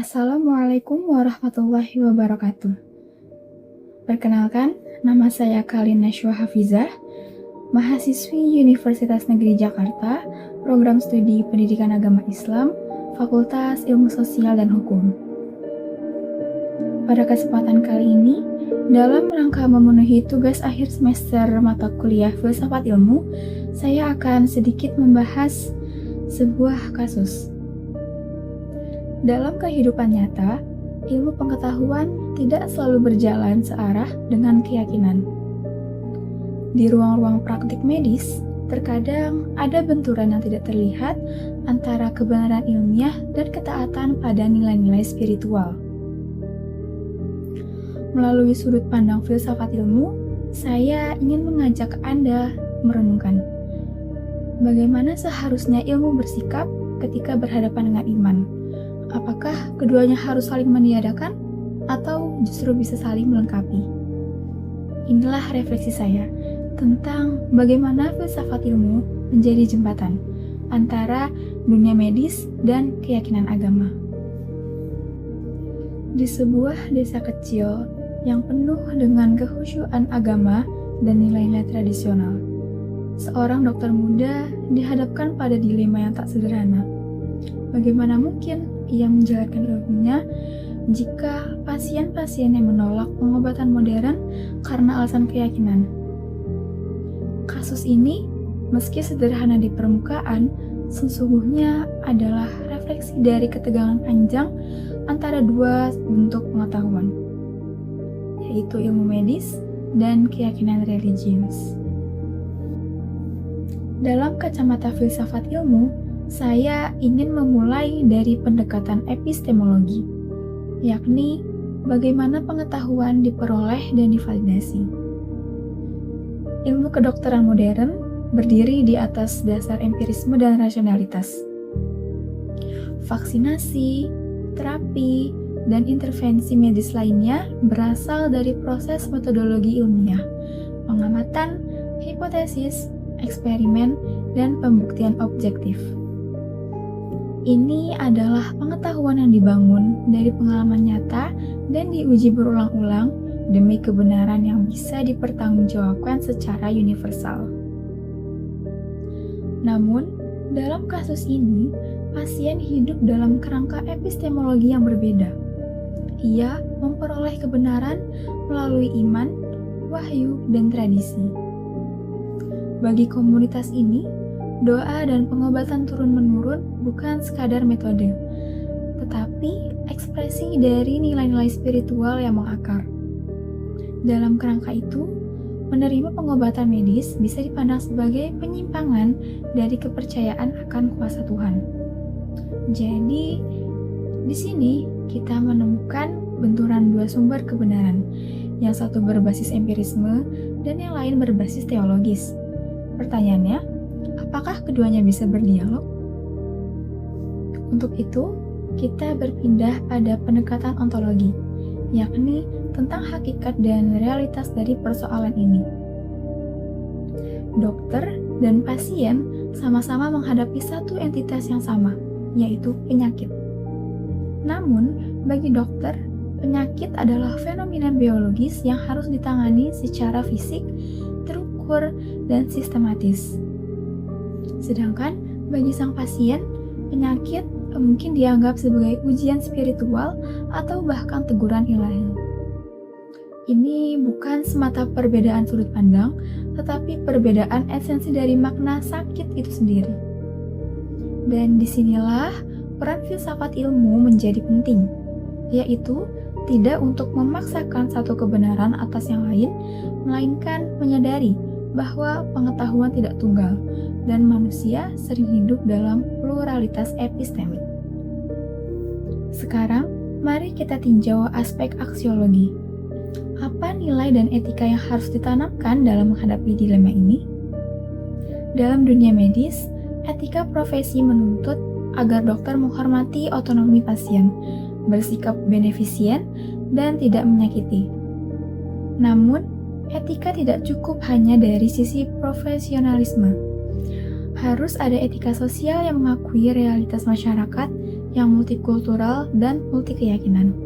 Assalamualaikum warahmatullahi wabarakatuh. Perkenalkan, nama saya Kalin Nashwa Hafizah, mahasiswi Universitas Negeri Jakarta, Program Studi Pendidikan Agama Islam, Fakultas Ilmu Sosial dan Hukum. Pada kesempatan kali ini, dalam rangka memenuhi tugas akhir semester mata kuliah Filsafat Ilmu, saya akan sedikit membahas sebuah kasus. Dalam kehidupan nyata, ilmu pengetahuan tidak selalu berjalan searah dengan keyakinan. Di ruang-ruang praktik medis, terkadang ada benturan yang tidak terlihat antara kebenaran ilmiah dan ketaatan pada nilai-nilai spiritual. Melalui sudut pandang filsafat ilmu, saya ingin mengajak Anda merenungkan bagaimana seharusnya ilmu bersikap ketika berhadapan dengan iman. Apakah keduanya harus saling meniadakan atau justru bisa saling melengkapi? Inilah refleksi saya tentang bagaimana filsafat ilmu menjadi jembatan antara dunia medis dan keyakinan agama. Di sebuah desa kecil yang penuh dengan kehusyuan agama dan nilai-nilai tradisional, seorang dokter muda dihadapkan pada dilema yang tak sederhana. Bagaimana mungkin ia menjalankan ilmunya jika pasien-pasien yang menolak pengobatan modern karena alasan keyakinan? Kasus ini, meski sederhana di permukaan, sesungguhnya adalah refleksi dari ketegangan panjang antara dua bentuk pengetahuan, yaitu ilmu medis dan keyakinan religius. Dalam kacamata filsafat ilmu, saya ingin memulai dari pendekatan epistemologi, yakni bagaimana pengetahuan diperoleh dan divalidasi. Ilmu kedokteran modern berdiri di atas dasar empirisme dan rasionalitas. Vaksinasi, terapi, dan intervensi medis lainnya berasal dari proses metodologi ilmiah, pengamatan, hipotesis, eksperimen, dan pembuktian objektif. Ini adalah pengetahuan yang dibangun dari pengalaman nyata dan diuji berulang-ulang demi kebenaran yang bisa dipertanggungjawabkan secara universal. Namun, dalam kasus ini, pasien hidup dalam kerangka epistemologi yang berbeda. Ia memperoleh kebenaran melalui iman, wahyu, dan tradisi. Bagi komunitas ini, doa dan pengobatan turun-menurun bukan sekadar metode, tetapi ekspresi dari nilai-nilai spiritual yang mengakar. Dalam kerangka itu, menerima pengobatan medis bisa dipandang sebagai penyimpangan dari kepercayaan akan kuasa Tuhan. Jadi, di sini kita menemukan benturan dua sumber kebenaran, yang satu berbasis empirisme dan yang lain berbasis teologis. Pertanyaannya, apakah keduanya bisa berdialog? Untuk itu, kita berpindah pada pendekatan ontologi, yakni tentang hakikat dan realitas dari persoalan ini. Dokter dan pasien sama-sama menghadapi satu entitas yang sama, yaitu penyakit. Namun, bagi dokter, penyakit adalah fenomena biologis yang harus ditangani secara fisik, terukur, dan sistematis. Sedangkan bagi sang pasien, penyakit mungkin dianggap sebagai ujian spiritual atau bahkan teguran ilahi. Ini bukan semata perbedaan sudut pandang, tetapi perbedaan esensi dari makna sakit itu sendiri. Dan disinilah peran filsafat ilmu menjadi penting, yaitu tidak untuk memaksakan satu kebenaran atas yang lain, melainkan menyadari bahwa pengetahuan tidak tunggal, dan manusia sering hidup dalam pluralitas epistemik. Sekarang, mari kita tinjau aspek aksiologi. Apa nilai dan etika yang harus ditanamkan dalam menghadapi dilema ini? Dalam dunia medis, etika profesi menuntut agar dokter menghormati otonomi pasien, bersikap benefisien, dan tidak menyakiti. Namun, etika tidak cukup hanya dari sisi profesionalisme. Harus ada etika sosial yang mengakui realitas masyarakat yang multikultural dan multikeyakinan.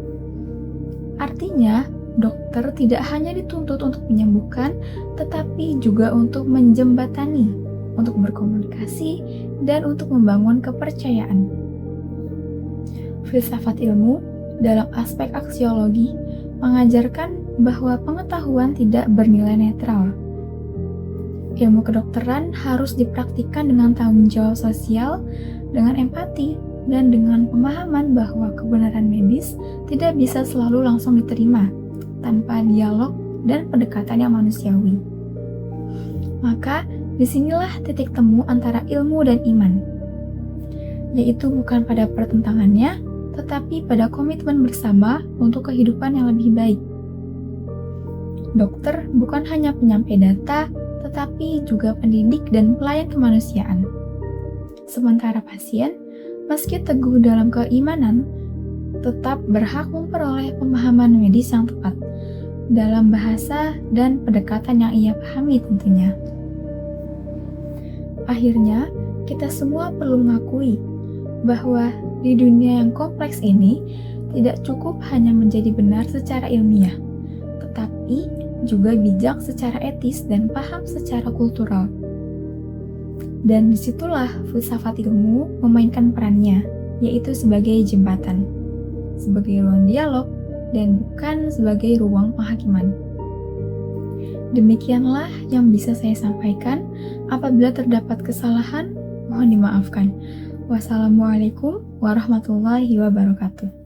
Artinya, dokter tidak hanya dituntut untuk menyembuhkan, tetapi juga untuk menjembatani, untuk berkomunikasi, dan untuk membangun kepercayaan. Filsafat ilmu dalam aspek aksiologi mengajarkan bahwa pengetahuan tidak bernilai netral. Ilmu kedokteran harus dipraktikkan dengan tanggung jawab sosial, dengan empati, dan dengan pemahaman bahwa kebenaran medis tidak bisa selalu langsung diterima tanpa dialog dan pendekatan yang manusiawi. Maka, disinilah titik temu antara ilmu dan iman, yaitu bukan pada pertentangannya, tetapi pada komitmen bersama untuk kehidupan yang lebih baik. Dokter bukan hanya penyampai data, tetapi juga pendidik dan pelayan kemanusiaan. Sementara pasien, meski teguh dalam keimanan, tetap berhak memperoleh pemahaman medis yang tepat dalam bahasa dan pendekatan yang ia pahami tentunya. Akhirnya, kita semua perlu mengakui bahwa di dunia yang kompleks ini tidak cukup hanya menjadi benar secara ilmiah, tetapi juga bijak secara etis dan paham secara kultural. Dan disitulah filsafat ilmu memainkan perannya, yaitu sebagai jembatan, sebagai ruang dialog, dan bukan sebagai ruang penghakiman. Demikianlah yang bisa saya sampaikan. Apabila terdapat kesalahan, mohon dimaafkan. Wassalamualaikum warahmatullahi wabarakatuh.